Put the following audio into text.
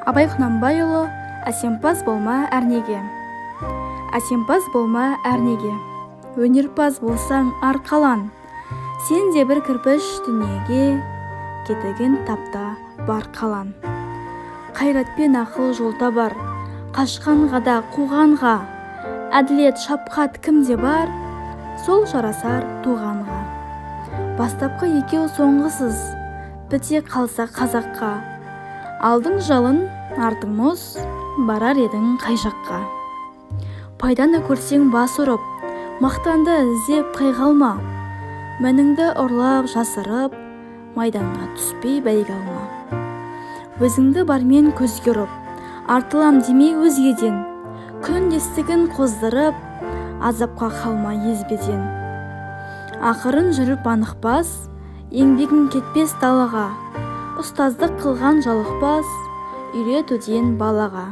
Абай Құнанбайұлы әсемпаз болма әрнеге. Әсемпаз болма әрнеге. Өнерпаз болсаң арқалан. Сен де бір кірпіш дүниеге, кетігін тапта бар қалан. Қайратпен ақыл жолда бар, қашқанға да қуғанға. Әділет шапқат кімде бар, сол жарасар туғанға. Бастапқы екеу соңғысыз, біте қалса қазаққа. Алдың жалын, артың мұз, барар едің қай жаққа. Пайданы көрсең бас ұрып, мақтанды іздеп қайғалма. Мініңді ұрлап жасырып, майданға түспей бәйге алма. Өзіңді бармен көзге ұрып, артылам демей өзгеден. Күндестігін қоздырып, азапқа қалма езбеден. Ақырын жүріп анықпас, еңбегің кетпес далаға. Ұстаздық қылған жалықпас, үйретуден балаға.